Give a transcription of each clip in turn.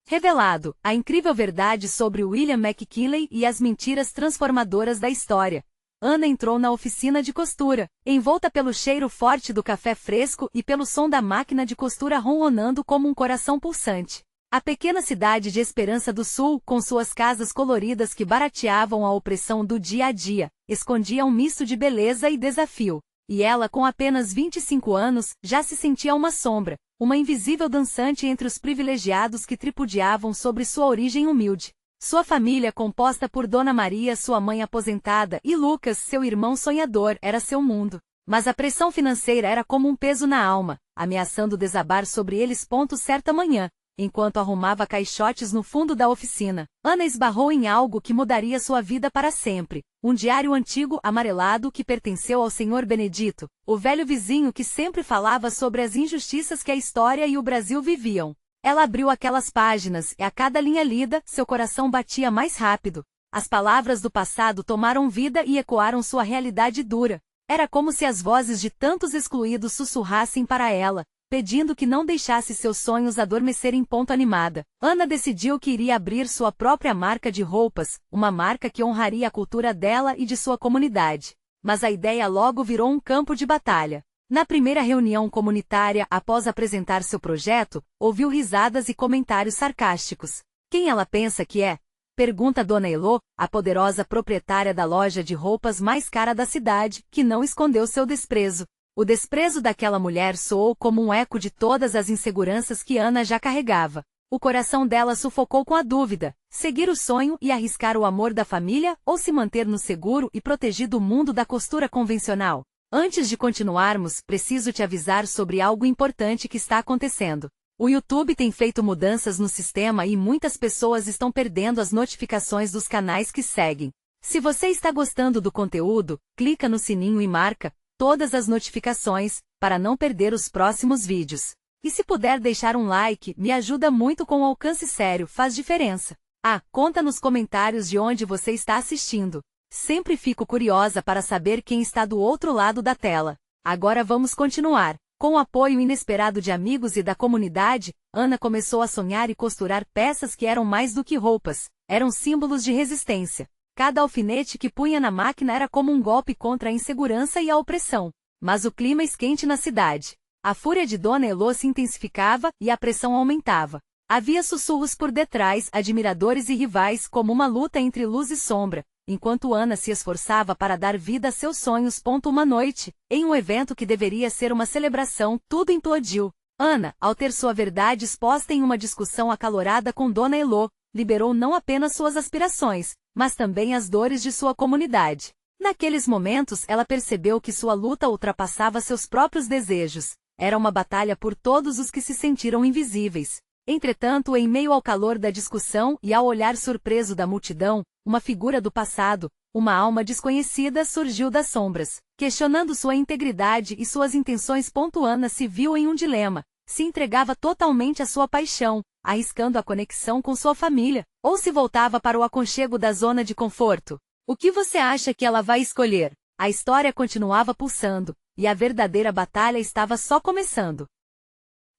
Revelado, a incrível verdade sobre William McKinley e as mentiras transformadoras da história. Ana entrou na oficina de costura, envolta pelo cheiro forte do café fresco e pelo som da máquina de costura ronronando como um coração pulsante. A pequena cidade de Esperança do Sul, com suas casas coloridas que barateavam a opressão do dia a dia, escondia um misto de beleza e desafio. E ela, com apenas 25 anos, já se sentia uma sombra, uma invisível dançante entre os privilegiados que tripudiavam sobre sua origem humilde. Sua família, composta por Dona Maria, sua mãe aposentada, e Lucas, seu irmão sonhador, era seu mundo. Mas a pressão financeira era como um peso na alma, ameaçando desabar sobre eles. Certa manhã, enquanto arrumava caixotes no fundo da oficina, Ana esbarrou em algo que mudaria sua vida para sempre. Um diário antigo amarelado que pertenceu ao Sr. Benedito, o velho vizinho que sempre falava sobre as injustiças que a história e o Brasil viviam. Ela abriu aquelas páginas e a cada linha lida, seu coração batia mais rápido. As palavras do passado tomaram vida e ecoaram sua realidade dura. Era como se as vozes de tantos excluídos sussurrassem para ela, pedindo que não deixasse seus sonhos adormecerem. Animada, Ana decidiu que iria abrir sua própria marca de roupas, uma marca que honraria a cultura dela e de sua comunidade. Mas a ideia logo virou um campo de batalha. Na primeira reunião comunitária, após apresentar seu projeto, ouviu risadas e comentários sarcásticos. Quem ela pensa que é? Pergunta Dona Elô, a poderosa proprietária da loja de roupas mais cara da cidade, que não escondeu seu desprezo. O desprezo daquela mulher soou como um eco de todas as inseguranças que Ana já carregava. O coração dela sufocou com a dúvida: seguir o sonho e arriscar o amor da família ou se manter no seguro e protegido mundo da costura convencional? Antes de continuarmos, preciso te avisar sobre algo importante que está acontecendo. O YouTube tem feito mudanças no sistema e muitas pessoas estão perdendo as notificações dos canais que seguem. Se você está gostando do conteúdo, clica no sininho e marca todas as notificações, para não perder os próximos vídeos. E se puder deixar um like, me ajuda muito. Com alcance sério, faz diferença. Conta nos comentários de onde você está assistindo. Sempre fico curiosa para saber quem está do outro lado da tela. Agora vamos continuar. Com o apoio inesperado de amigos e da comunidade, Ana começou a sonhar e costurar peças que eram mais do que roupas. Eram símbolos de resistência. Cada alfinete que punha na máquina era como um golpe contra a insegurança e a opressão. Mas o clima esquente na cidade. A fúria de Dona Elô se intensificava e a pressão aumentava. Havia sussurros por detrás, admiradores e rivais, como uma luta entre luz e sombra, enquanto Ana se esforçava para dar vida a seus sonhos. Uma noite, em um evento que deveria ser uma celebração, tudo implodiu. Ana, ao ter sua verdade exposta em uma discussão acalorada com Dona Elô, liberou não apenas suas aspirações, mas também as dores de sua comunidade. Naqueles momentos, ela percebeu que sua luta ultrapassava seus próprios desejos. Era uma batalha por todos os que se sentiram invisíveis. Entretanto, em meio ao calor da discussão e ao olhar surpreso da multidão, uma figura do passado, uma alma desconhecida, surgiu das sombras, questionando sua integridade e suas intenções. Ana se viu em um dilema: se entregava totalmente à sua paixão, arriscando a conexão com sua família, ou se voltava para o aconchego da zona de conforto. O que você acha que ela vai escolher? A história continuava pulsando, e a verdadeira batalha estava só começando.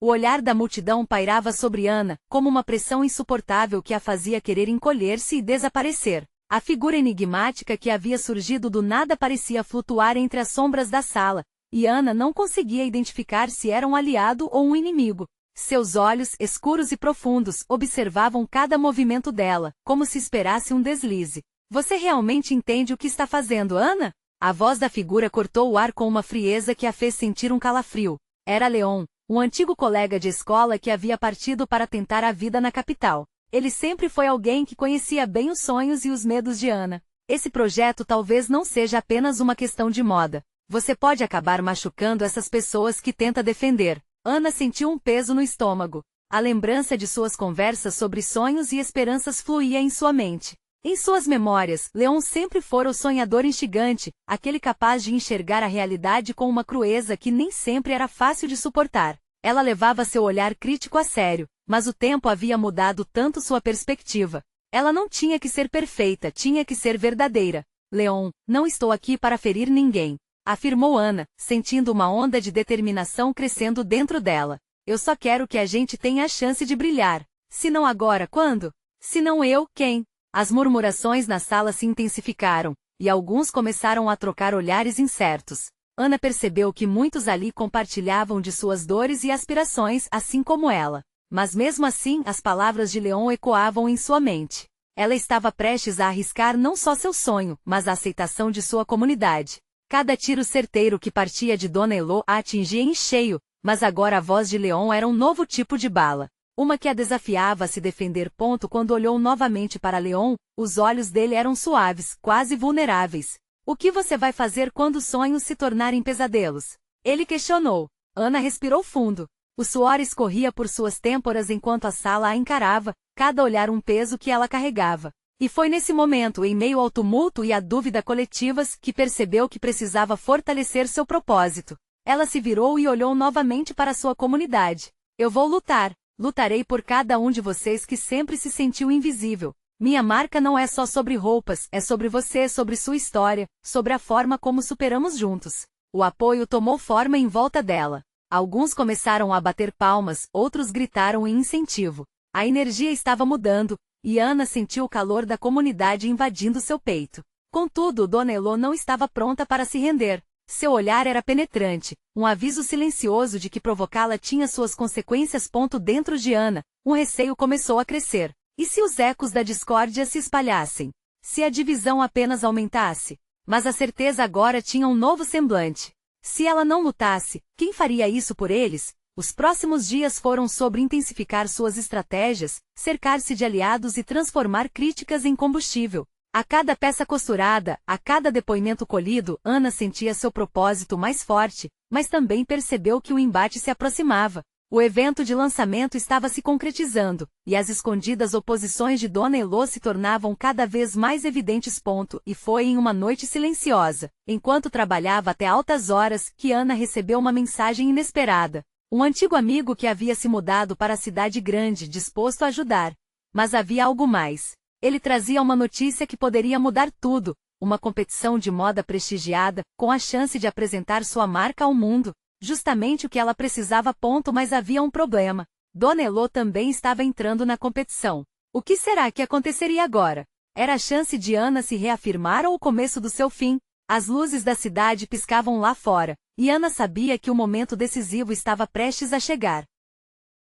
O olhar da multidão pairava sobre Ana, como uma pressão insuportável que a fazia querer encolher-se e desaparecer. A figura enigmática que havia surgido do nada parecia flutuar entre as sombras da sala, e Ana não conseguia identificar se era um aliado ou um inimigo. Seus olhos, escuros e profundos, observavam cada movimento dela, como se esperasse um deslize. Você realmente entende o que está fazendo, Ana? A voz da figura cortou o ar com uma frieza que a fez sentir um calafrio. Era Leon, um antigo colega de escola que havia partido para tentar a vida na capital. Ele sempre foi alguém que conhecia bem os sonhos e os medos de Ana. Esse projeto talvez não seja apenas uma questão de moda. Você pode acabar machucando essas pessoas que tenta defender. Ana sentiu um peso no estômago. A lembrança de suas conversas sobre sonhos e esperanças fluía em sua mente. Em suas memórias, Leon sempre fora o sonhador instigante, aquele capaz de enxergar a realidade com uma crueza que nem sempre era fácil de suportar. Ela levava seu olhar crítico a sério, mas o tempo havia mudado tanto sua perspectiva. Ela não tinha que ser perfeita, tinha que ser verdadeira. Leon, não estou aqui para ferir ninguém, afirmou Ana, sentindo uma onda de determinação crescendo dentro dela. Eu só quero que a gente tenha a chance de brilhar. Se não agora, quando? Se não eu, quem? As murmurações na sala se intensificaram, e alguns começaram a trocar olhares incertos. Ana percebeu que muitos ali compartilhavam de suas dores e aspirações, assim como ela. Mas mesmo assim, as palavras de Leon ecoavam em sua mente. Ela estava prestes a arriscar não só seu sonho, mas a aceitação de sua comunidade. Cada tiro certeiro que partia de Dona Elo a atingia em cheio, mas agora a voz de Leon era um novo tipo de bala. Uma que a desafiava a se defender. Quando olhou novamente para Leon, os olhos dele eram suaves, quase vulneráveis. O que você vai fazer quando sonhos se tornarem pesadelos? Ele questionou. Ana respirou fundo. O suor escorria por suas têmporas enquanto a sala a encarava, cada olhar um peso que ela carregava. E foi nesse momento, em meio ao tumulto e à dúvida coletivas, que percebeu que precisava fortalecer seu propósito. Ela se virou e olhou novamente para sua comunidade. Eu vou lutar. Lutarei por cada um de vocês que sempre se sentiu invisível. Minha marca não é só sobre roupas, é sobre você, sobre sua história, sobre a forma como superamos juntos. O apoio tomou forma em volta dela. Alguns começaram a bater palmas, outros gritaram em incentivo. A energia estava mudando, e Ana sentiu o calor da comunidade invadindo seu peito. Contudo, Dona Elo não estava pronta para se render. Seu olhar era penetrante, um aviso silencioso de que provocá-la tinha suas consequências. Dentro de Ana, um receio começou a crescer. E se os ecos da discórdia se espalhassem? Se a divisão apenas aumentasse? Mas a certeza agora tinha um novo semblante. Se ela não lutasse, quem faria isso por eles? Os próximos dias foram sobre intensificar suas estratégias, cercar-se de aliados e transformar críticas em combustível. A cada peça costurada, a cada depoimento colhido, Ana sentia seu propósito mais forte, mas também percebeu que o embate se aproximava. O evento de lançamento estava se concretizando, e as escondidas oposições de Dona Elo se tornavam cada vez mais evidentes. E foi em uma noite silenciosa, enquanto trabalhava até altas horas, que Ana recebeu uma mensagem inesperada. Um antigo amigo que havia se mudado para a cidade grande, disposto a ajudar. Mas havia algo mais. Ele trazia uma notícia que poderia mudar tudo, uma competição de moda prestigiada, com a chance de apresentar sua marca ao mundo. Justamente o que ela precisava. Mas havia um problema. Dona Elo também estava entrando na competição. O que será que aconteceria agora? Era a chance de Ana se reafirmar ou o começo do seu fim? As luzes da cidade piscavam lá fora, e Ana sabia que o momento decisivo estava prestes a chegar.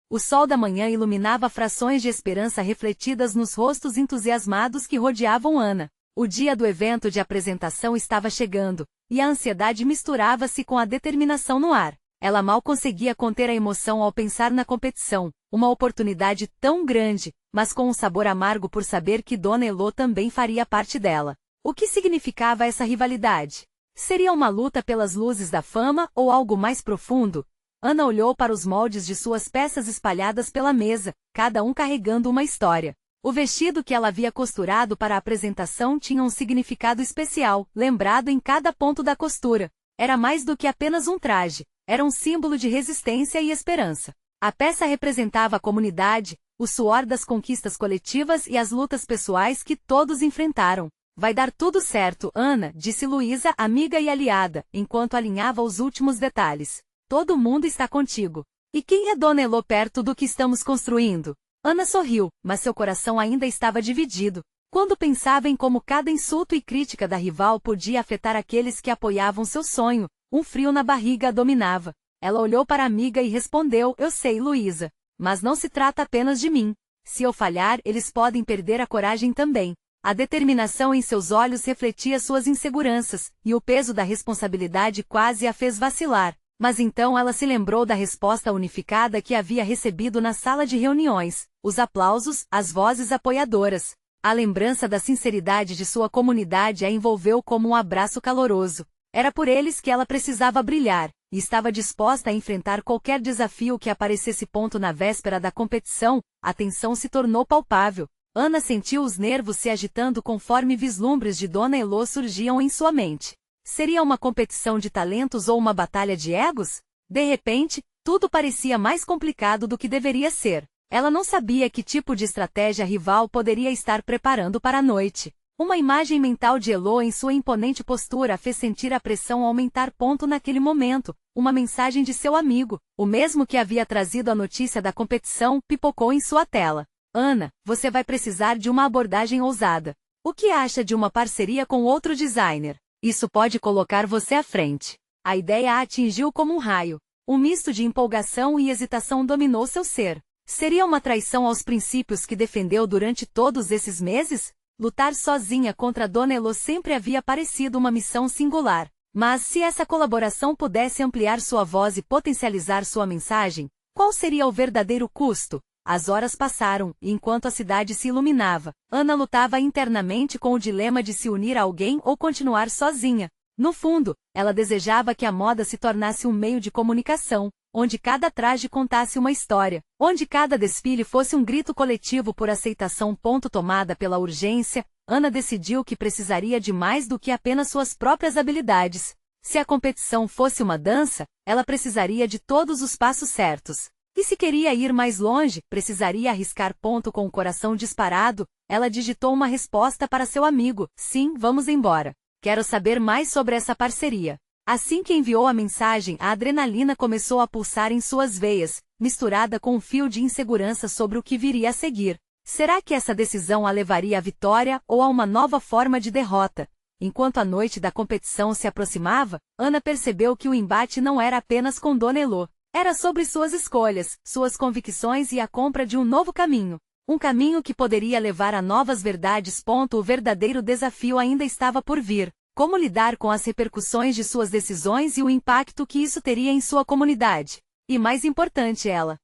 O sol da manhã iluminava frações de esperança refletidas nos rostos entusiasmados que rodeavam Ana. O dia do evento de apresentação estava chegando, e a ansiedade misturava-se com a determinação no ar. Ela mal conseguia conter a emoção ao pensar na competição, uma oportunidade tão grande, mas com um sabor amargo por saber que Dona Elo também faria parte dela. O que significava essa rivalidade? Seria uma luta pelas luzes da fama ou algo mais profundo? Ana olhou para os moldes de suas peças espalhadas pela mesa, cada um carregando uma história. O vestido que ela havia costurado para a apresentação tinha um significado especial, lembrado em cada ponto da costura. Era mais do que apenas um traje, era um símbolo de resistência e esperança. A peça representava a comunidade, o suor das conquistas coletivas e as lutas pessoais que todos enfrentaram. Vai dar tudo certo, Ana, disse Luísa, amiga e aliada, enquanto alinhava os últimos detalhes. Todo mundo está contigo. E quem é Dona Elo perto do que estamos construindo? Ana sorriu, mas seu coração ainda estava dividido. Quando pensava em como cada insulto e crítica da rival podia afetar aqueles que apoiavam seu sonho, um frio na barriga a dominava. Ela olhou para a amiga e respondeu, eu sei, Luísa. Mas não se trata apenas de mim. Se eu falhar, eles podem perder a coragem também. A determinação em seus olhos refletia suas inseguranças, e o peso da responsabilidade quase a fez vacilar. Mas então ela se lembrou da resposta unificada que havia recebido na sala de reuniões, os aplausos, as vozes apoiadoras. A lembrança da sinceridade de sua comunidade a envolveu como um abraço caloroso. Era por eles que ela precisava brilhar, e estava disposta a enfrentar qualquer desafio que aparecesse. Na véspera da competição, a tensão se tornou palpável. Ana sentiu os nervos se agitando conforme vislumbres de Dona Elo surgiam em sua mente. Seria uma competição de talentos ou uma batalha de egos? De repente, tudo parecia mais complicado do que deveria ser. Ela não sabia que tipo de estratégia a rival poderia estar preparando para a noite. Uma imagem mental de Elo em sua imponente postura fez sentir a pressão aumentar. Naquele momento, uma mensagem de seu amigo, o mesmo que havia trazido a notícia da competição, pipocou em sua tela. Ana, você vai precisar de uma abordagem ousada. O que acha de uma parceria com outro designer? Isso pode colocar você à frente. A ideia a atingiu como um raio. Um misto de empolgação e hesitação dominou seu ser. Seria uma traição aos princípios que defendeu durante todos esses meses? Lutar sozinha contra Dona Elo sempre havia parecido uma missão singular. Mas se essa colaboração pudesse ampliar sua voz e potencializar sua mensagem, qual seria o verdadeiro custo? As horas passaram, e enquanto a cidade se iluminava, Ana lutava internamente com o dilema de se unir a alguém ou continuar sozinha. No fundo, ela desejava que a moda se tornasse um meio de comunicação, onde cada traje contasse uma história, onde cada desfile fosse um grito coletivo por aceitação. Tomada pela urgência, Ana decidiu que precisaria de mais do que apenas suas próprias habilidades. Se a competição fosse uma dança, ela precisaria de todos os passos certos. E se queria ir mais longe, precisaria arriscar. Com o coração disparado, ela digitou uma resposta para seu amigo: sim, vamos embora. Quero saber mais sobre essa parceria. Assim que enviou a mensagem, a adrenalina começou a pulsar em suas veias, misturada com um fio de insegurança sobre o que viria a seguir. Será que essa decisão a levaria à vitória ou a uma nova forma de derrota? Enquanto a noite da competição se aproximava, Ana percebeu que o embate não era apenas com Dona Elo. Era sobre suas escolhas, suas convicções e a compra de um novo caminho. Um caminho que poderia levar a novas verdades. O verdadeiro desafio ainda estava por vir. Como lidar com as repercussões de suas decisões e o impacto que isso teria em sua comunidade? E mais importante, ela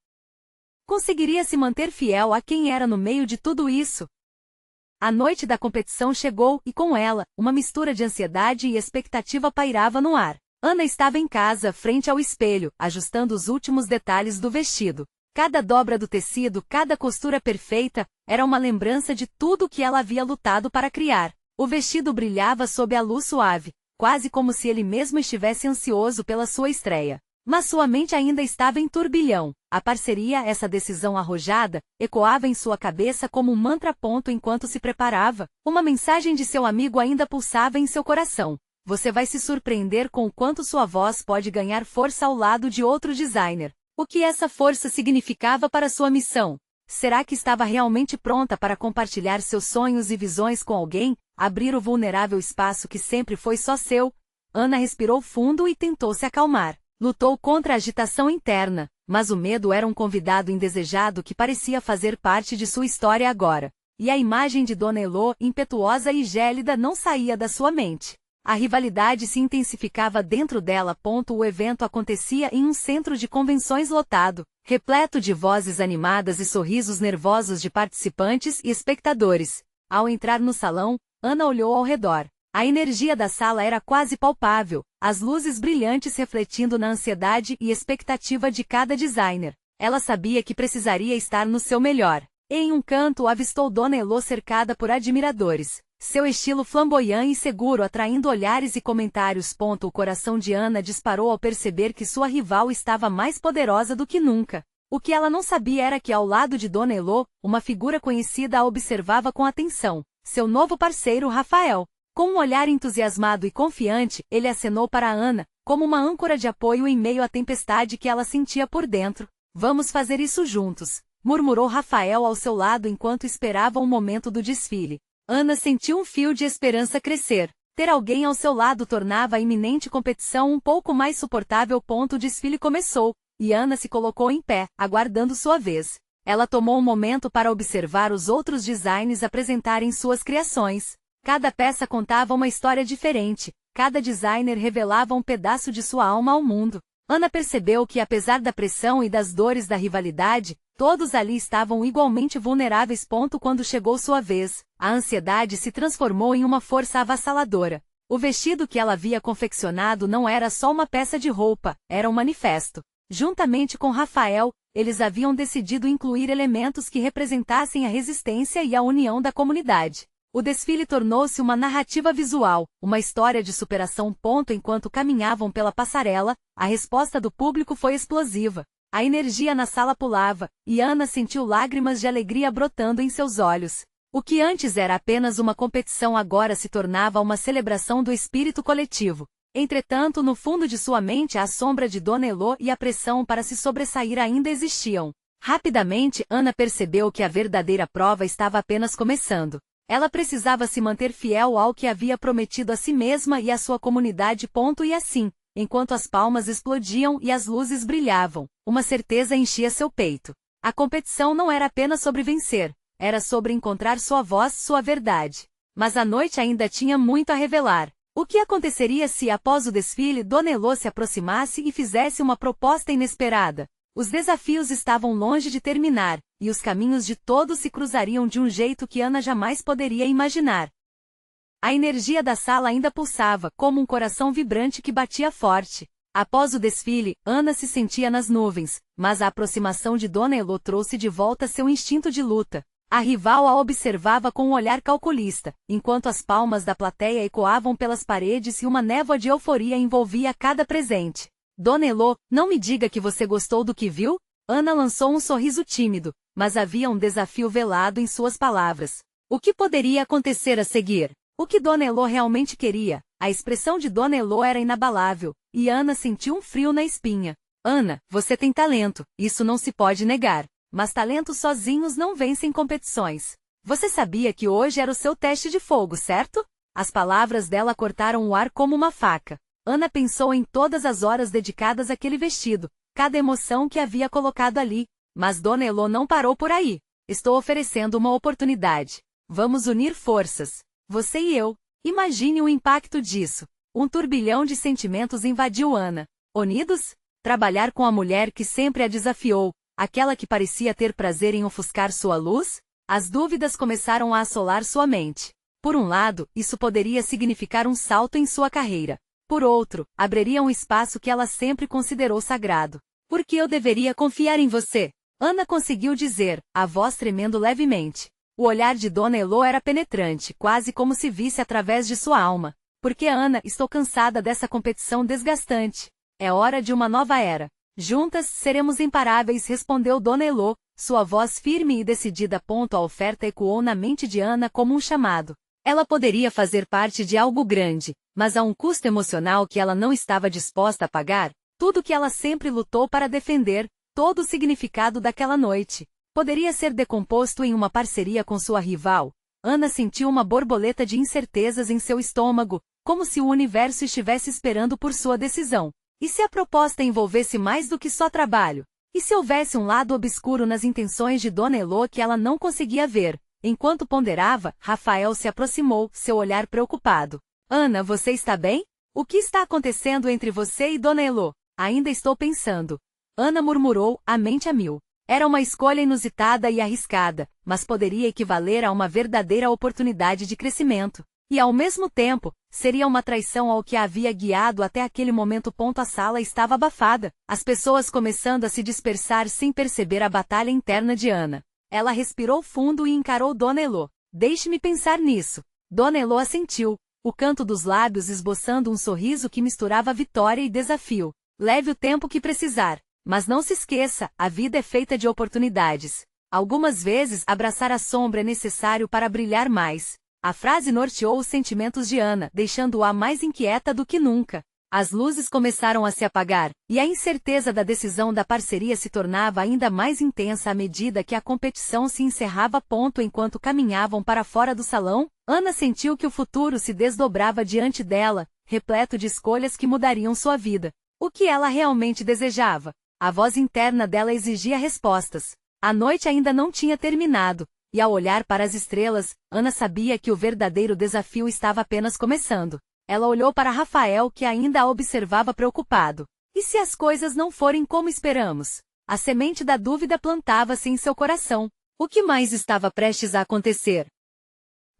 conseguiria se manter fiel a quem era no meio de tudo isso? A noite da competição chegou e, com ela, uma mistura de ansiedade e expectativa pairava no ar. Ana estava em casa, frente ao espelho, ajustando os últimos detalhes do vestido. Cada dobra do tecido, cada costura perfeita, era uma lembrança de tudo que ela havia lutado para criar. O vestido brilhava sob a luz suave, quase como se ele mesmo estivesse ansioso pela sua estreia. Mas sua mente ainda estava em turbilhão. A parceria, essa decisão arrojada, ecoava em sua cabeça como um mantra. Enquanto se preparava, uma mensagem de seu amigo ainda pulsava em seu coração. Você vai se surpreender com o quanto sua voz pode ganhar força ao lado de outro designer. O que essa força significava para sua missão? Será que estava realmente pronta para compartilhar seus sonhos e visões com alguém? Abrir o vulnerável espaço que sempre foi só seu? Ana respirou fundo e tentou se acalmar. Lutou contra a agitação interna, mas o medo era um convidado indesejado que parecia fazer parte de sua história agora. E a imagem de Dona Elo, impetuosa e gélida, não saía da sua mente. A rivalidade se intensificava dentro dela. O evento acontecia em um centro de convenções lotado, repleto de vozes animadas e sorrisos nervosos de participantes e espectadores. Ao entrar no salão, Ana olhou ao redor. A energia da sala era quase palpável, as luzes brilhantes refletindo na ansiedade e expectativa de cada designer. Ela sabia que precisaria estar no seu melhor. Em um canto avistou Dona Elo cercada por admiradores. Seu estilo flamboyante e seguro atraindo olhares e comentários. O coração de Ana disparou ao perceber que sua rival estava mais poderosa do que nunca. O que ela não sabia era que ao lado de Dona Elo, uma figura conhecida a observava com atenção. Seu novo parceiro Rafael. Com um olhar entusiasmado e confiante, ele acenou para Ana, como uma âncora de apoio em meio à tempestade que ela sentia por dentro. Vamos fazer isso juntos, murmurou Rafael ao seu lado enquanto esperava o momento do desfile. Ana sentiu um fio de esperança crescer. Ter alguém ao seu lado tornava a iminente competição um pouco mais suportável. O desfile começou, e Ana se colocou em pé, aguardando sua vez. Ela tomou um momento para observar os outros designers apresentarem suas criações. Cada peça contava uma história diferente, cada designer revelava um pedaço de sua alma ao mundo. Ana percebeu que, apesar da pressão e das dores da rivalidade, todos ali estavam igualmente vulneráveis. Quando chegou sua vez, a ansiedade se transformou em uma força avassaladora. O vestido que ela havia confeccionado não era só uma peça de roupa, era um manifesto. Juntamente com Rafael, eles haviam decidido incluir elementos que representassem a resistência e a união da comunidade. O desfile tornou-se uma narrativa visual, uma história de superação. Enquanto caminhavam pela passarela, a resposta do público foi explosiva. A energia na sala pulava, e Ana sentiu lágrimas de alegria brotando em seus olhos. O que antes era apenas uma competição agora se tornava uma celebração do espírito coletivo. Entretanto, no fundo de sua mente a sombra de Dona Elo e a pressão para se sobressair ainda existiam. Rapidamente, Ana percebeu que a verdadeira prova estava apenas começando. Ela precisava se manter fiel ao que havia prometido a si mesma e à sua comunidade. E assim, enquanto as palmas explodiam e as luzes brilhavam, uma certeza enchia seu peito. A competição não era apenas sobre vencer, era sobre encontrar sua voz, sua verdade. Mas a noite ainda tinha muito a revelar. O que aconteceria se, após o desfile, Dona Elô se aproximasse e fizesse uma proposta inesperada? Os desafios estavam longe de terminar, e os caminhos de todos se cruzariam de um jeito que Ana jamais poderia imaginar. A energia da sala ainda pulsava, como um coração vibrante que batia forte. Após o desfile, Ana se sentia nas nuvens, mas a aproximação de Dona Elô trouxe de volta seu instinto de luta. A rival a observava com um olhar calculista, enquanto as palmas da plateia ecoavam pelas paredes e uma névoa de euforia envolvia cada presente. Dona Elô, não me diga que você gostou do que viu? Ana lançou um sorriso tímido, mas havia um desafio velado em suas palavras. O que poderia acontecer a seguir? O que Dona Elô realmente queria? A expressão de Dona Elô era inabalável, e Ana sentiu um frio na espinha. Ana, você tem talento, isso não se pode negar. Mas talentos sozinhos não vencem competições. Você sabia que hoje era o seu teste de fogo, certo? As palavras dela cortaram o ar como uma faca. Ana pensou em todas as horas dedicadas àquele vestido, cada emoção que havia colocado ali. Mas Dona Elô não parou por aí. Estou oferecendo uma oportunidade. Vamos unir forças. Você e eu. Imagine o impacto disso. Um turbilhão de sentimentos invadiu Ana. Unidos? Trabalhar com a mulher que sempre a desafiou. Aquela que parecia ter prazer em ofuscar sua luz? As dúvidas começaram a assolar sua mente. Por um lado, isso poderia significar um salto em sua carreira. Por outro, abriria um espaço que ela sempre considerou sagrado. Por que eu deveria confiar em você? Ana conseguiu dizer, a voz tremendo levemente. O olhar de Dona Elô era penetrante, quase como se visse através de sua alma. Porque Ana, estou cansada dessa competição desgastante. É hora de uma nova era. Juntas, seremos imparáveis, respondeu Dona Elô, sua voz firme e decidida. A oferta ecoou na mente de Ana como um chamado. Ela poderia fazer parte de algo grande, mas a um custo emocional que ela não estava disposta a pagar. Tudo que ela sempre lutou para defender, todo o significado daquela noite, poderia ser decomposto em uma parceria com sua rival. Ana sentiu uma borboleta de incertezas em seu estômago, como se o universo estivesse esperando por sua decisão. E se a proposta envolvesse mais do que só trabalho? E se houvesse um lado obscuro nas intenções de Dona Elô que ela não conseguia ver? Enquanto ponderava, Rafael se aproximou, seu olhar preocupado. Ana, você está bem? O que está acontecendo entre você e Dona Elô? Ainda estou pensando. Ana murmurou, a mente a mil. Era uma escolha inusitada e arriscada, mas poderia equivaler a uma verdadeira oportunidade de crescimento. E ao mesmo tempo, seria uma traição ao que a havia guiado até aquele momento. A sala estava abafada, as pessoas começando a se dispersar sem perceber a batalha interna de Ana. Ela respirou fundo e encarou Dona Elô. Deixe-me pensar nisso. Dona Elô assentiu, o canto dos lábios esboçando um sorriso que misturava vitória e desafio. Leve o tempo que precisar, mas não se esqueça, a vida é feita de oportunidades. Algumas vezes abraçar a sombra é necessário para brilhar mais. A frase norteou os sentimentos de Ana, deixando-a mais inquieta do que nunca. As luzes começaram a se apagar, e a incerteza da decisão da parceria se tornava ainda mais intensa à medida que a competição se encerrava. Enquanto caminhavam para fora do salão, Ana sentiu que o futuro se desdobrava diante dela, repleto de escolhas que mudariam sua vida. O que ela realmente desejava? A voz interna dela exigia respostas. A noite ainda não tinha terminado. E ao olhar para as estrelas, Ana sabia que o verdadeiro desafio estava apenas começando. Ela olhou para Rafael, que ainda a observava preocupado. E se as coisas não forem como esperamos? A semente da dúvida plantava-se em seu coração. O que mais estava prestes a acontecer?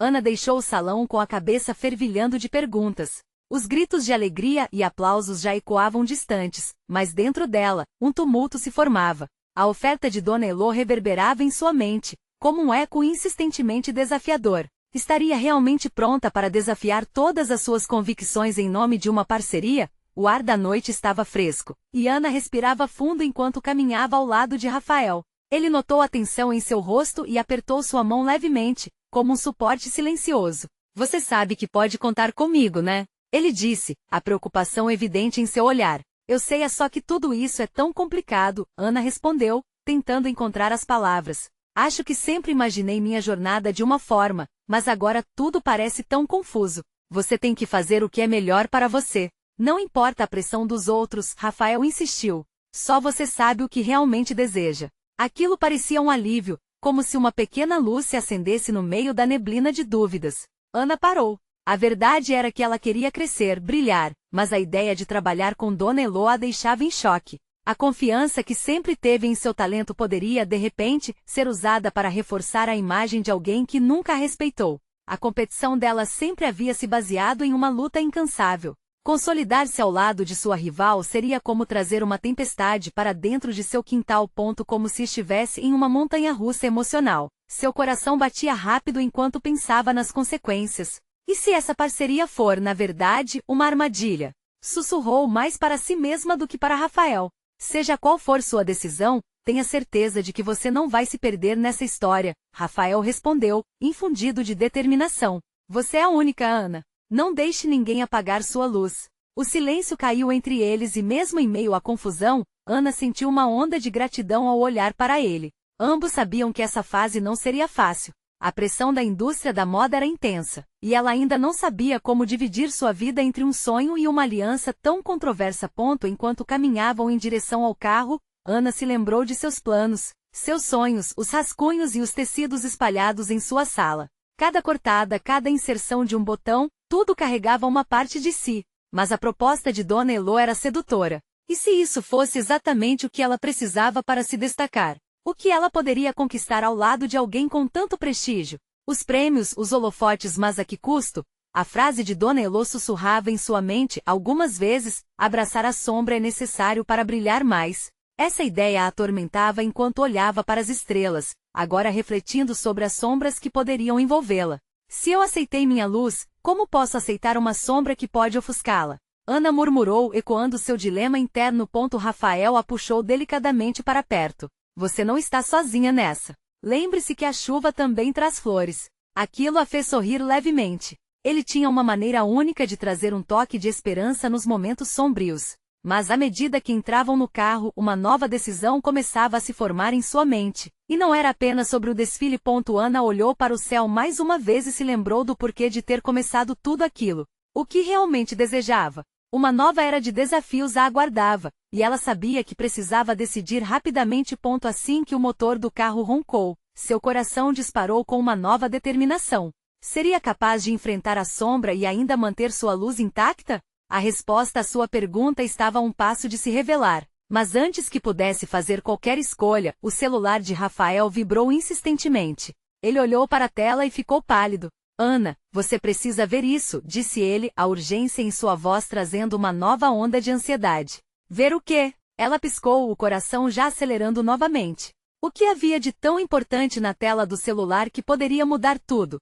Ana deixou o salão com a cabeça fervilhando de perguntas. Os gritos de alegria e aplausos já ecoavam distantes, mas dentro dela, um tumulto se formava. A oferta de Dona Elô reverberava em sua mente, como um eco insistentemente desafiador. Estaria realmente pronta para desafiar todas as suas convicções em nome de uma parceria? O ar da noite estava fresco, e Ana respirava fundo enquanto caminhava ao lado de Rafael. Ele notou a tensão em seu rosto e apertou sua mão levemente, como um suporte silencioso. Você sabe que pode contar comigo, né? Ele disse, a preocupação evidente em seu olhar. Eu sei, é só que tudo isso é tão complicado, Ana respondeu, tentando encontrar as palavras. Acho que sempre imaginei minha jornada de uma forma, mas agora tudo parece tão confuso. Você tem que fazer o que é melhor para você. Não importa a pressão dos outros, Rafael insistiu. Só você sabe o que realmente deseja. Aquilo parecia um alívio, como se uma pequena luz se acendesse no meio da neblina de dúvidas. Ana parou. A verdade era que ela queria crescer, brilhar, mas a ideia de trabalhar com Dona Elô a deixava em choque. A confiança que sempre teve em seu talento poderia, de repente, ser usada para reforçar a imagem de alguém que nunca a respeitou. A competição dela sempre havia se baseado em uma luta incansável. Consolidar-se ao lado de sua rival seria como trazer uma tempestade para dentro de seu quintal. Como se estivesse em uma montanha-russa emocional. Seu coração batia rápido enquanto pensava nas consequências. E se essa parceria for, na verdade, uma armadilha? Sussurrou mais para si mesma do que para Rafael. Seja qual for sua decisão, tenha certeza de que você não vai se perder nessa história, Rafael respondeu, infundido de determinação. Você é a única, Ana. Não deixe ninguém apagar sua luz. O silêncio caiu entre eles e mesmo em meio à confusão, Ana sentiu uma onda de gratidão ao olhar para ele. Ambos sabiam que essa fase não seria fácil. A pressão da indústria da moda era intensa, e ela ainda não sabia como dividir sua vida entre um sonho e uma aliança tão controversa. Enquanto caminhavam em direção ao carro, Ana se lembrou de seus planos, seus sonhos, os rascunhos e os tecidos espalhados em sua sala. Cada cortada, cada inserção de um botão, tudo carregava uma parte de si. Mas a proposta de Dona Elô era sedutora. E se isso fosse exatamente o que ela precisava para se destacar? O que ela poderia conquistar ao lado de alguém com tanto prestígio? Os prêmios, os holofotes, mas a que custo? A frase de Dona Elô sussurrava em sua mente algumas vezes: abraçar a sombra é necessário para brilhar mais. Essa ideia a atormentava enquanto olhava para as estrelas, agora refletindo sobre as sombras que poderiam envolvê-la. Se eu aceitei minha luz, como posso aceitar uma sombra que pode ofuscá-la? Ana murmurou, ecoando seu dilema interno. Rafael a puxou delicadamente para perto. Você não está sozinha nessa. Lembre-se que a chuva também traz flores. Aquilo a fez sorrir levemente. Ele tinha uma maneira única de trazer um toque de esperança nos momentos sombrios. Mas à medida que entravam no carro, uma nova decisão começava a se formar em sua mente. E não era apenas sobre o desfile. Ana olhou para o céu mais uma vez e se lembrou do porquê de ter começado tudo aquilo. O que realmente desejava? Uma nova era de desafios a aguardava, e ela sabia que precisava decidir rapidamente. Assim que o motor do carro roncou, seu coração disparou com uma nova determinação. Seria capaz de enfrentar a sombra e ainda manter sua luz intacta? A resposta à sua pergunta estava a um passo de se revelar. Mas antes que pudesse fazer qualquer escolha, o celular de Rafael vibrou insistentemente. Ele olhou para a tela e ficou pálido. Ana, você precisa ver isso, disse ele, a urgência em sua voz trazendo uma nova onda de ansiedade. Ver o quê? Ela piscou, o coração já acelerando novamente. O que havia de tão importante na tela do celular que poderia mudar tudo?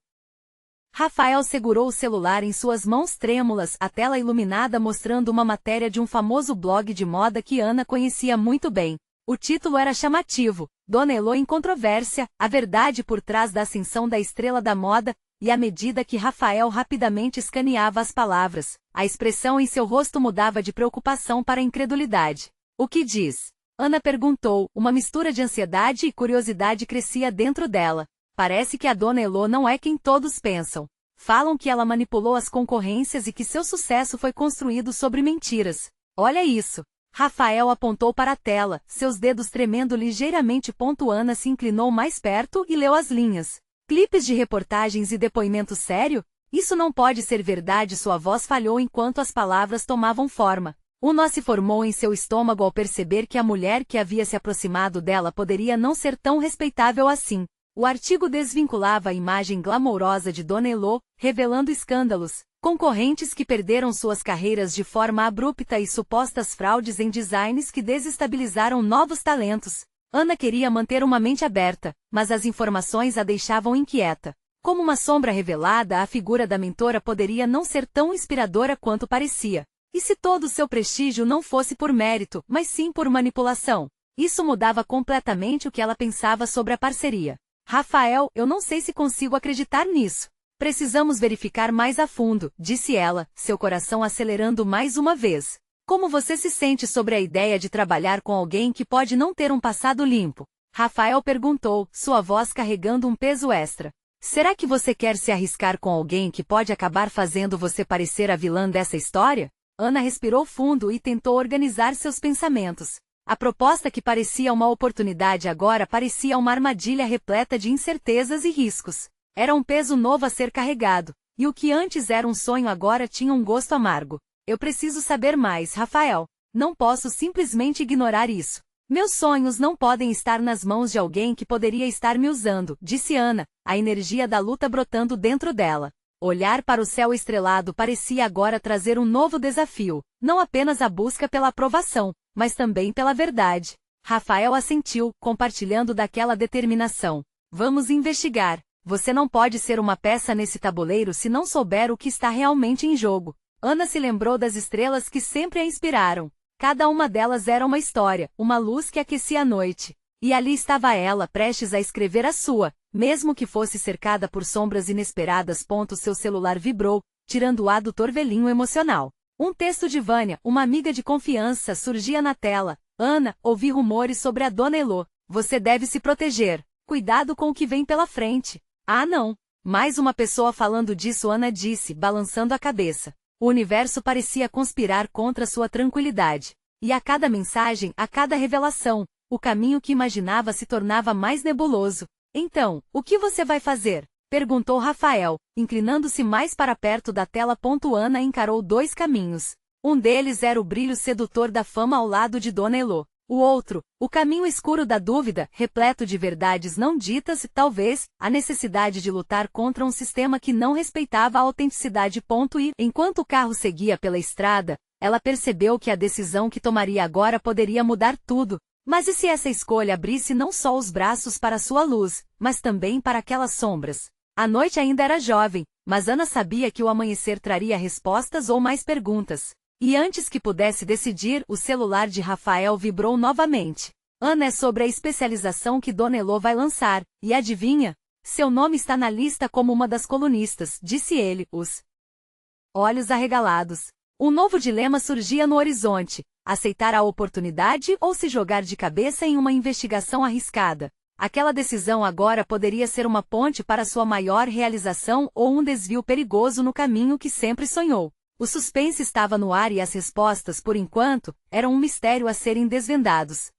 Rafael segurou o celular em suas mãos trêmulas, a tela iluminada mostrando uma matéria de um famoso blog de moda que Ana conhecia muito bem. O título era chamativo: Dona Elô em controvérsia, a verdade por trás da ascensão da estrela da moda. E à medida que Rafael rapidamente escaneava as palavras, a expressão em seu rosto mudava de preocupação para incredulidade. O que diz? Ana perguntou, uma mistura de ansiedade e curiosidade crescia dentro dela. Parece que a Dona Elô não é quem todos pensam. Falam que ela manipulou as concorrências e que seu sucesso foi construído sobre mentiras. Olha isso. Rafael apontou para a tela, seus dedos tremendo ligeiramente. Ana se inclinou mais perto e leu as linhas. Clipes de reportagens e depoimento sério? Isso não pode ser verdade. Sua voz falhou enquanto as palavras tomavam forma. Um nó se formou em seu estômago ao perceber que a mulher que havia se aproximado dela poderia não ser tão respeitável assim. O artigo desvinculava a imagem glamourosa de Dona Elô, revelando escândalos, concorrentes que perderam suas carreiras de forma abrupta e supostas fraudes em designs que desestabilizaram novos talentos. Ana queria manter uma mente aberta, mas as informações a deixavam inquieta. Como uma sombra revelada, a figura da mentora poderia não ser tão inspiradora quanto parecia. E se todo o seu prestígio não fosse por mérito, mas sim por manipulação? Isso mudava completamente o que ela pensava sobre a parceria. Rafael, eu não sei se consigo acreditar nisso. Precisamos verificar mais a fundo, disse ela, seu coração acelerando mais uma vez. Como você se sente sobre a ideia de trabalhar com alguém que pode não ter um passado limpo? Rafael perguntou, sua voz carregando um peso extra. Será que você quer se arriscar com alguém que pode acabar fazendo você parecer a vilã dessa história? Ana respirou fundo e tentou organizar seus pensamentos. A proposta que parecia uma oportunidade agora parecia uma armadilha repleta de incertezas e riscos. Era um peso novo a ser carregado, e o que antes era um sonho agora tinha um gosto amargo. Eu preciso saber mais, Rafael. Não posso simplesmente ignorar isso. Meus sonhos não podem estar nas mãos de alguém que poderia estar me usando, disse Ana, a energia da luta brotando dentro dela. Olhar para o céu estrelado parecia agora trazer um novo desafio, não apenas a busca pela aprovação, mas também pela verdade. Rafael assentiu, compartilhando daquela determinação. Vamos investigar. Você não pode ser uma peça nesse tabuleiro se não souber o que está realmente em jogo. Ana se lembrou das estrelas que sempre a inspiraram. Cada uma delas era uma história, uma luz que aquecia a noite. E ali estava ela, prestes a escrever a sua, mesmo que fosse cercada por sombras inesperadas. Seu celular vibrou, tirando-a do torvelinho emocional. Um texto de Vânia, uma amiga de confiança, surgia na tela. Ana, ouvi rumores sobre a Dona Elô. Você deve se proteger. Cuidado com o que vem pela frente. Ah, não. Mais uma pessoa falando disso, Ana disse, balançando a cabeça. O universo parecia conspirar contra sua tranquilidade. E a cada mensagem, a cada revelação, o caminho que imaginava se tornava mais nebuloso. Então, o que você vai fazer? Perguntou Rafael, inclinando-se mais para perto da tela. Ana encarou dois caminhos. Um deles era o brilho sedutor da fama ao lado de Dona Elô. O outro, o caminho escuro da dúvida, repleto de verdades não ditas e, talvez, a necessidade de lutar contra um sistema que não respeitava a autenticidade. E, enquanto o carro seguia pela estrada, ela percebeu que a decisão que tomaria agora poderia mudar tudo. Mas e se essa escolha abrisse não só os braços para sua luz, mas também para aquelas sombras? A noite ainda era jovem, mas Ana sabia que o amanhecer traria respostas ou mais perguntas. E antes que pudesse decidir, o celular de Rafael vibrou novamente. Ana, é sobre a especialização que Dona Elô vai lançar, e adivinha? Seu nome está na lista como uma das colunistas, disse ele, os olhos arregalados. Um novo dilema surgia no horizonte: aceitar a oportunidade ou se jogar de cabeça em uma investigação arriscada. Aquela decisão agora poderia ser uma ponte para sua maior realização ou um desvio perigoso no caminho que sempre sonhou. O suspense estava no ar e as respostas, por enquanto, eram um mistério a serem desvendados.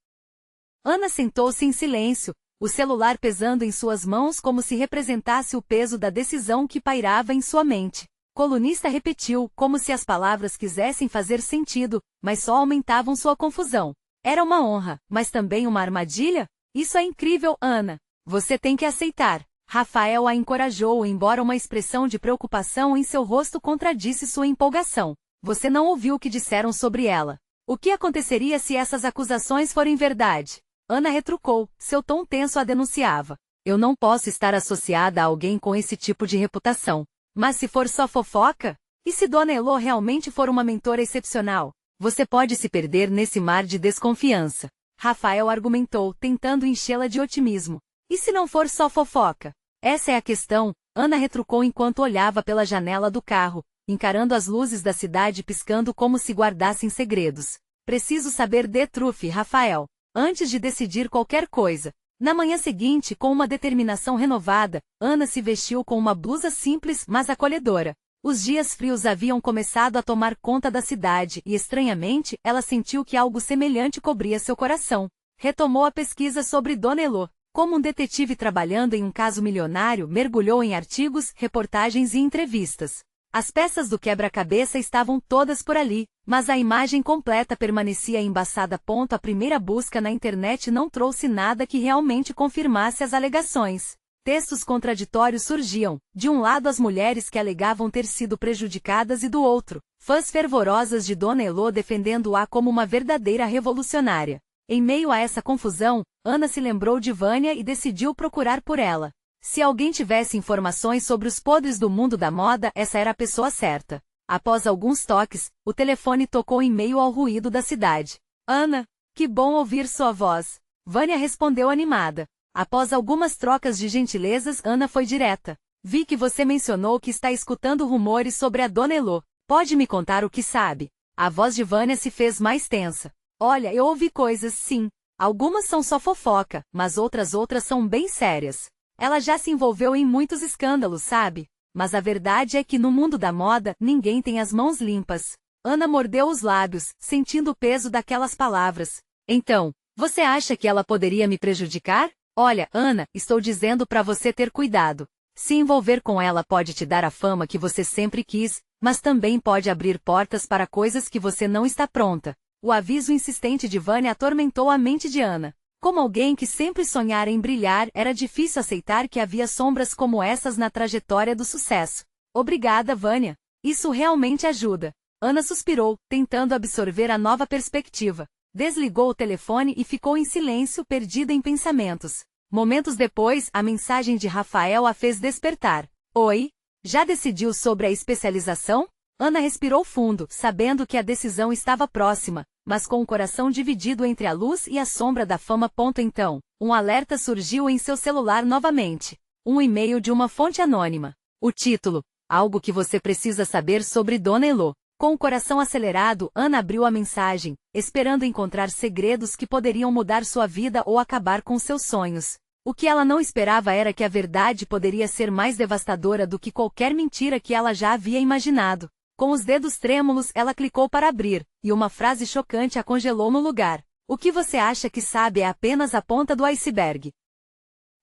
Ana sentou-se em silêncio, o celular pesando em suas mãos como se representasse o peso da decisão que pairava em sua mente. Colunista repetiu, como se as palavras quisessem fazer sentido, mas só aumentavam sua confusão. Era uma honra, mas também uma armadilha? Isso é incrível, Ana. Você tem que aceitar. Rafael a encorajou, embora uma expressão de preocupação em seu rosto contradisse sua empolgação. Você não ouviu o que disseram sobre ela. O que aconteceria se essas acusações forem verdade? Ana retrucou, seu tom tenso a denunciava. Eu não posso estar associada a alguém com esse tipo de reputação. Mas se for só fofoca? E se Dona Elô realmente for uma mentora excepcional? Você pode se perder nesse mar de desconfiança. Rafael argumentou, tentando enchê-la de otimismo. E se não for só fofoca? Essa é a questão, Ana retrucou enquanto olhava pela janela do carro, encarando as luzes da cidade piscando como se guardassem segredos. Preciso saber de trufe, Rafael, antes de decidir qualquer coisa. Na manhã seguinte, com uma determinação renovada, Ana se vestiu com uma blusa simples, mas acolhedora. Os dias frios haviam começado a tomar conta da cidade e, estranhamente, ela sentiu que algo semelhante cobria seu coração. Retomou a pesquisa sobre Dona Elô. Como um detetive trabalhando em um caso milionário, mergulhou em artigos, reportagens e entrevistas. As peças do quebra-cabeça estavam todas por ali, mas a imagem completa permanecia embaçada. A primeira busca na internet não trouxe nada que realmente confirmasse as alegações. Textos contraditórios surgiam, de um lado as mulheres que alegavam ter sido prejudicadas e do outro, fãs fervorosas de Dona Elô defendendo-a como uma verdadeira revolucionária. Em meio a essa confusão, Ana se lembrou de Vânia e decidiu procurar por ela. Se alguém tivesse informações sobre os podres do mundo da moda, essa era a pessoa certa. Após alguns toques, o telefone tocou em meio ao ruído da cidade. Ana, que bom ouvir sua voz. Vânia respondeu animada. Após algumas trocas de gentilezas, Ana foi direta. Vi que você mencionou que está escutando rumores sobre a Dona Elô. Pode me contar o que sabe? A voz de Vânia se fez mais tensa. Olha, eu ouvi coisas, sim. Algumas são só fofoca, mas outras são bem sérias. Ela já se envolveu em muitos escândalos, sabe? Mas a verdade é que no mundo da moda, ninguém tem as mãos limpas. Ana mordeu os lábios, sentindo o peso daquelas palavras. Então, você acha que ela poderia me prejudicar? Olha, Ana, estou dizendo para você ter cuidado. Se envolver com ela pode te dar a fama que você sempre quis, mas também pode abrir portas para coisas que você não está pronta. O aviso insistente de Vânia atormentou a mente de Ana. Como alguém que sempre sonhara em brilhar, era difícil aceitar que havia sombras como essas na trajetória do sucesso. Obrigada, Vânia. Isso realmente ajuda. Ana suspirou, tentando absorver a nova perspectiva. Desligou o telefone e ficou em silêncio, perdida em pensamentos. Momentos depois, a mensagem de Rafael a fez despertar. Oi? Já decidiu sobre a especialização? Ana respirou fundo, sabendo que a decisão estava próxima, mas com o coração dividido entre a luz e a sombra da fama. Então, um alerta surgiu em seu celular novamente. Um e-mail de uma fonte anônima. O título: Algo que você precisa saber sobre Dona Elô. Com o coração acelerado, Ana abriu a mensagem, esperando encontrar segredos que poderiam mudar sua vida ou acabar com seus sonhos. O que ela não esperava era que a verdade poderia ser mais devastadora do que qualquer mentira que ela já havia imaginado. Com os dedos trêmulos, ela clicou para abrir, e uma frase chocante a congelou no lugar. O que você acha que sabe é apenas a ponta do iceberg.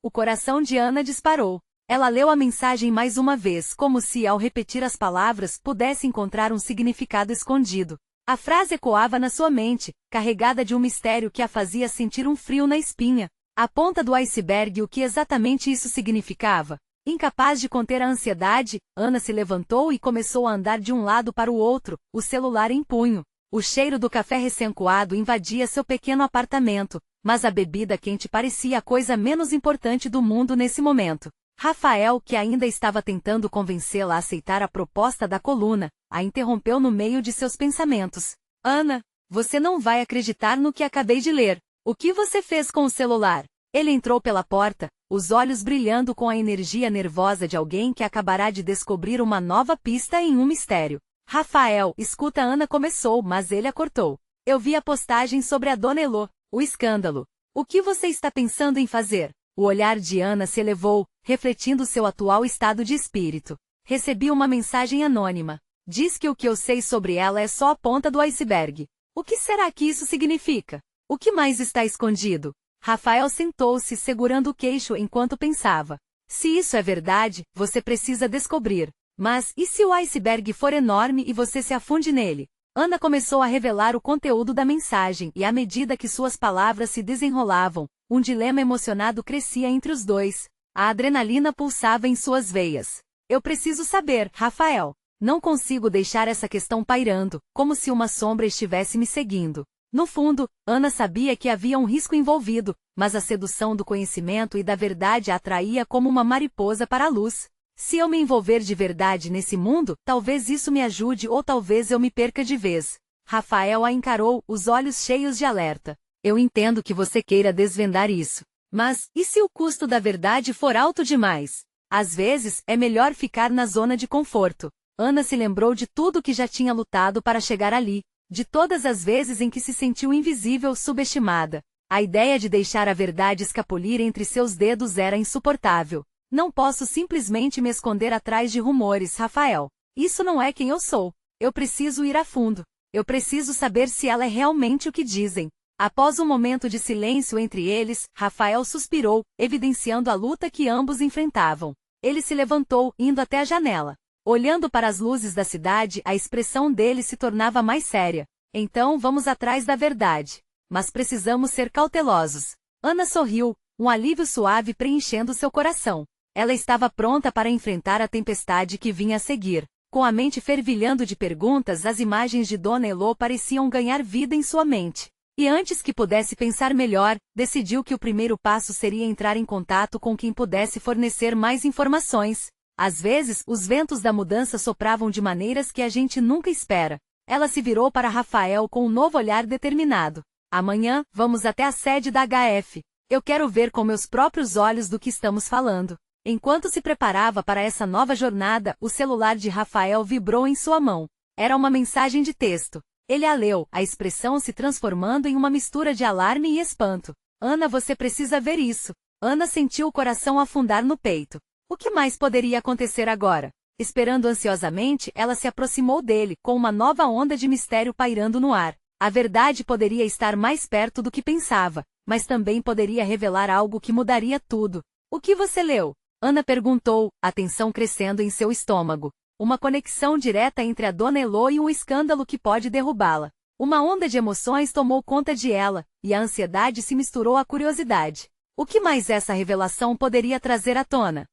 O coração de Ana disparou. Ela leu a mensagem mais uma vez, como se, ao repetir as palavras, pudesse encontrar um significado escondido. A frase ecoava na sua mente, carregada de um mistério que a fazia sentir um frio na espinha. A ponta do iceberg, o que exatamente isso significava? Incapaz de conter a ansiedade, Ana se levantou e começou a andar de um lado para o outro, o celular em punho. O cheiro do café recém-coado invadia seu pequeno apartamento, mas a bebida quente parecia a coisa menos importante do mundo nesse momento. Rafael, que ainda estava tentando convencê-la a aceitar a proposta da coluna, a interrompeu no meio de seus pensamentos. Ana, você não vai acreditar no que acabei de ler. O que você fez com o celular? Ele entrou pela porta, os olhos brilhando com a energia nervosa de alguém que acabará de descobrir uma nova pista em um mistério. Rafael, escuta, Ana começou, mas ele a cortou. Eu vi a postagem sobre a Dona Elô, o escândalo. O que você está pensando em fazer? O olhar de Ana se elevou, refletindo seu atual estado de espírito. Recebi uma mensagem anônima. Diz que o que eu sei sobre ela é só a ponta do iceberg. O que será que isso significa? O que mais está escondido? Rafael sentou-se segurando o queixo enquanto pensava. Se isso é verdade, você precisa descobrir. Mas, e se o iceberg for enorme e você se afunde nele? Ana começou a revelar o conteúdo da mensagem e à medida que suas palavras se desenrolavam, um dilema emocionado crescia entre os dois. A adrenalina pulsava em suas veias. Eu preciso saber, Rafael. Não consigo deixar essa questão pairando, como se uma sombra estivesse me seguindo. No fundo, Ana sabia que havia um risco envolvido, mas a sedução do conhecimento e da verdade a atraía como uma mariposa para a luz. Se eu me envolver de verdade nesse mundo, talvez isso me ajude ou talvez eu me perca de vez. Rafael a encarou, os olhos cheios de alerta. Eu entendo que você queira desvendar isso. Mas, e se o custo da verdade for alto demais? Às vezes, é melhor ficar na zona de conforto. Ana se lembrou de tudo que já tinha lutado para chegar ali. De todas as vezes em que se sentiu invisível, subestimada. A ideia de deixar a verdade escapulir entre seus dedos era insuportável. Não posso simplesmente me esconder atrás de rumores, Rafael. Isso não é quem eu sou. Eu preciso ir a fundo. Eu preciso saber se ela é realmente o que dizem. Após um momento de silêncio entre eles, Rafael suspirou, evidenciando a luta que ambos enfrentavam. Ele se levantou, indo até a janela. Olhando para as luzes da cidade, a expressão dele se tornava mais séria. Então vamos atrás da verdade. Mas precisamos ser cautelosos. Ana sorriu, um alívio suave preenchendo seu coração. Ela estava pronta para enfrentar a tempestade que vinha a seguir. Com a mente fervilhando de perguntas, as imagens de Dona Elô pareciam ganhar vida em sua mente. E antes que pudesse pensar melhor, decidiu que o primeiro passo seria entrar em contato com quem pudesse fornecer mais informações. Às vezes, os ventos da mudança sopravam de maneiras que a gente nunca espera. Ela se virou para Rafael com um novo olhar determinado. Amanhã, vamos até a sede da HF. Eu quero ver com meus próprios olhos do que estamos falando. Enquanto se preparava para essa nova jornada, o celular de Rafael vibrou em sua mão. Era uma mensagem de texto. Ele a leu, a expressão se transformando em uma mistura de alarme e espanto. Ana, você precisa ver isso. Ana sentiu o coração afundar no peito. O que mais poderia acontecer agora? Esperando ansiosamente, ela se aproximou dele, com uma nova onda de mistério pairando no ar. A verdade poderia estar mais perto do que pensava, mas também poderia revelar algo que mudaria tudo. O que você leu? Ana perguntou, a tensão crescendo em seu estômago. Uma conexão direta entre a Dona Elô e um escândalo que pode derrubá-la. Uma onda de emoções tomou conta de ela, e a ansiedade se misturou à curiosidade. O que mais essa revelação poderia trazer à tona?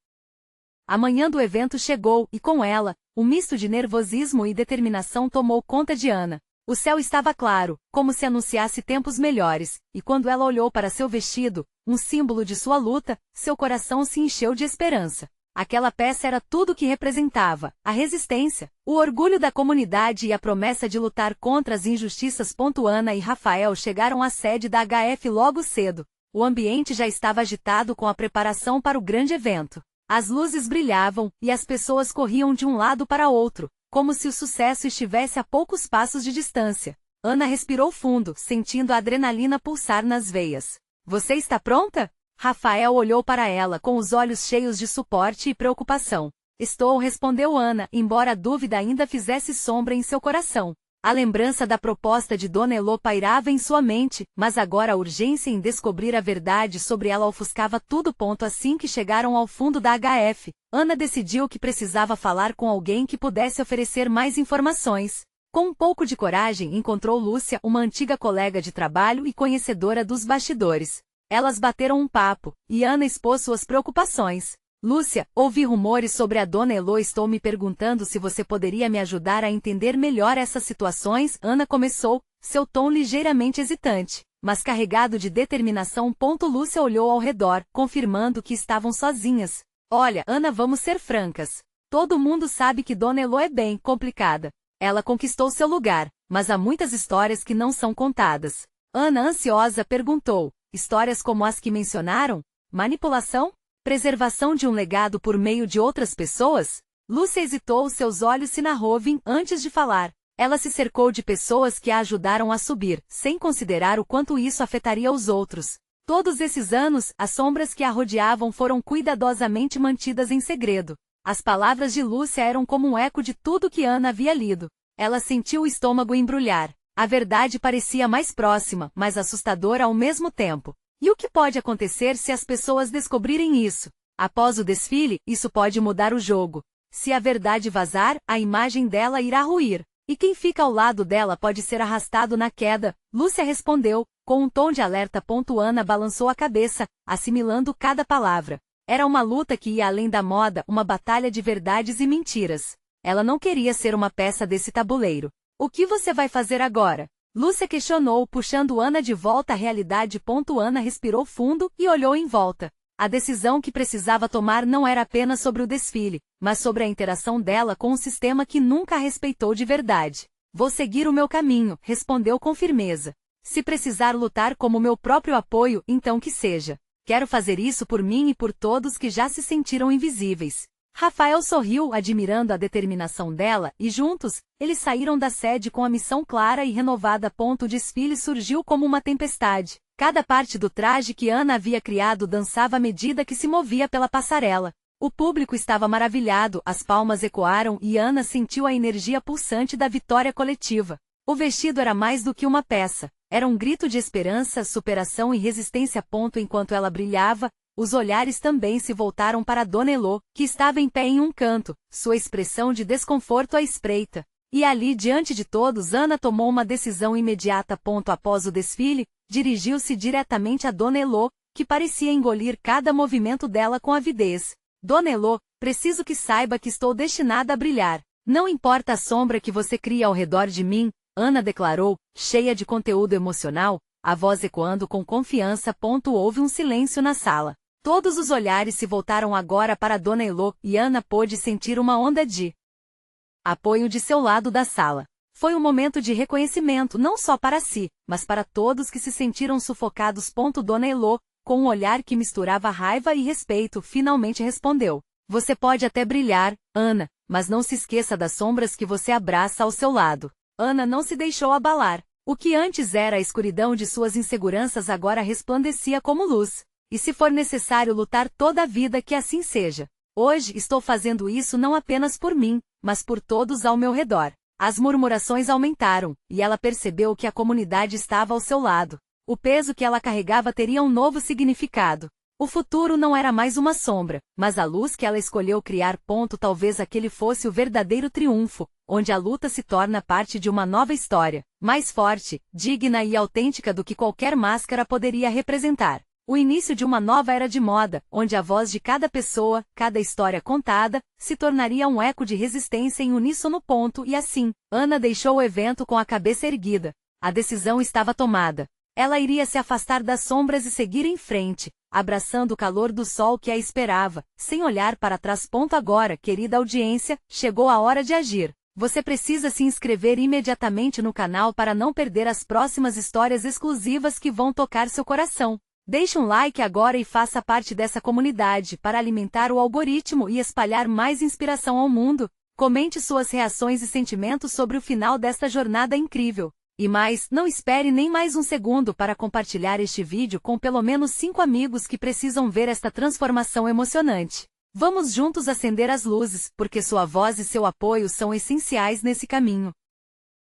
A manhã do evento chegou, e com ela, um misto de nervosismo e determinação tomou conta de Ana. O céu estava claro, como se anunciasse tempos melhores, e quando ela olhou para seu vestido, um símbolo de sua luta, seu coração se encheu de esperança. Aquela peça era tudo o que representava, a resistência, o orgulho da comunidade e a promessa de lutar contra as injustiças. Ana e Rafael chegaram à sede da HF logo cedo. O ambiente já estava agitado com a preparação para o grande evento. As luzes brilhavam, e as pessoas corriam de um lado para outro, como se o sucesso estivesse a poucos passos de distância. Ana respirou fundo, sentindo a adrenalina pulsar nas veias. Você está pronta? Rafael olhou para ela com os olhos cheios de suporte e preocupação. Estou, respondeu Ana, embora a dúvida ainda fizesse sombra em seu coração. A lembrança da proposta de Dona Elô pairava em sua mente, mas agora a urgência em descobrir a verdade sobre ela ofuscava tudo. Assim que chegaram ao fundo da HF, Ana decidiu que precisava falar com alguém que pudesse oferecer mais informações. Com um pouco de coragem encontrou Lúcia, uma antiga colega de trabalho e conhecedora dos bastidores. Elas bateram um papo, e Ana expôs suas preocupações. Lúcia, ouvi rumores sobre a Dona Elô. Estou me perguntando se você poderia me ajudar a entender melhor essas situações. Ana começou, seu tom ligeiramente hesitante, mas carregado de determinação. Lúcia olhou ao redor, confirmando que estavam sozinhas. Olha, Ana, vamos ser francas. Todo mundo sabe que Dona Elô é bem complicada. Ela conquistou seu lugar, mas há muitas histórias que não são contadas. Ana, ansiosa, perguntou. Histórias como as que mencionaram? Manipulação? Preservação de um legado por meio de outras pessoas? Lúcia hesitou, seus olhos se narrovem antes de falar. Ela se cercou de pessoas que a ajudaram a subir, sem considerar o quanto isso afetaria os outros. Todos esses anos, as sombras que a rodeavam foram cuidadosamente mantidas em segredo. As palavras de Lúcia eram como um eco de tudo que Ana havia lido. Ela sentiu o estômago embrulhar. A verdade parecia mais próxima, mas assustadora ao mesmo tempo. E o que pode acontecer se as pessoas descobrirem isso? Após o desfile, isso pode mudar o jogo. Se a verdade vazar, a imagem dela irá ruir. E quem fica ao lado dela pode ser arrastado na queda. Lúcia respondeu, com um tom de alerta. Ana balançou a cabeça, assimilando cada palavra. Era uma luta que ia além da moda, uma batalha de verdades e mentiras. Ela não queria ser uma peça desse tabuleiro. O que você vai fazer agora? Lúcia questionou, puxando Ana de volta à realidade. Ana respirou fundo e olhou em volta. A decisão que precisava tomar não era apenas sobre o desfile, mas sobre a interação dela com um sistema que nunca a respeitou de verdade. Vou seguir o meu caminho, respondeu com firmeza. Se precisar lutar como meu próprio apoio, então que seja. Quero fazer isso por mim e por todos que já se sentiram invisíveis. Rafael sorriu, admirando a determinação dela, e juntos, eles saíram da sede com a missão clara e renovada. O desfile surgiu como uma tempestade. Cada parte do traje que Ana havia criado dançava à medida que se movia pela passarela. O público estava maravilhado, as palmas ecoaram e Ana sentiu a energia pulsante da vitória coletiva. O vestido era mais do que uma peça. Era um grito de esperança, superação e resistência. Enquanto ela brilhava, os olhares também se voltaram para Dona Elô, que estava em pé em um canto, sua expressão de desconforto à espreita. E ali diante de todos Ana tomou uma decisão imediata. Após o desfile, dirigiu-se diretamente a Dona Elô, que parecia engolir cada movimento dela com avidez. Dona Elô, preciso que saiba que estou destinada a brilhar. Não importa a sombra que você cria ao redor de mim, Ana declarou, cheia de conteúdo emocional, a voz ecoando com confiança. Houve um silêncio na sala. Todos os olhares se voltaram agora para Dona Elô, e Ana pôde sentir uma onda de apoio de seu lado da sala. Foi um momento de reconhecimento não só para si, mas para todos que se sentiram sufocados. Dona Elô, com um olhar que misturava raiva e respeito, finalmente respondeu. Você pode até brilhar, Ana, mas não se esqueça das sombras que você abraça ao seu lado. Ana não se deixou abalar. O que antes era a escuridão de suas inseguranças agora resplandecia como luz. E se for necessário lutar toda a vida, que assim seja. Hoje estou fazendo isso não apenas por mim, mas por todos ao meu redor. As murmurações aumentaram, e ela percebeu que a comunidade estava ao seu lado. O peso que ela carregava teria um novo significado. O futuro não era mais uma sombra, mas a luz que ela escolheu criar. Talvez aquele fosse o verdadeiro triunfo, onde a luta se torna parte de uma nova história, mais forte, digna e autêntica do que qualquer máscara poderia representar. O início de uma nova era de moda, onde a voz de cada pessoa, cada história contada, se tornaria um eco de resistência em uníssono. E assim, Ana deixou o evento com a cabeça erguida. A decisão estava tomada. Ela iria se afastar das sombras e seguir em frente, abraçando o calor do sol que a esperava, sem olhar para trás. Agora, querida audiência, chegou a hora de agir. Você precisa se inscrever imediatamente no canal para não perder as próximas histórias exclusivas que vão tocar seu coração. Deixe um like agora e faça parte dessa comunidade para alimentar o algoritmo e espalhar mais inspiração ao mundo. Comente suas reações e sentimentos sobre o final desta jornada incrível. E mais, não espere nem mais um segundo para compartilhar este vídeo com pelo menos 5 amigos que precisam ver esta transformação emocionante. Vamos juntos acender as luzes, porque sua voz e seu apoio são essenciais nesse caminho.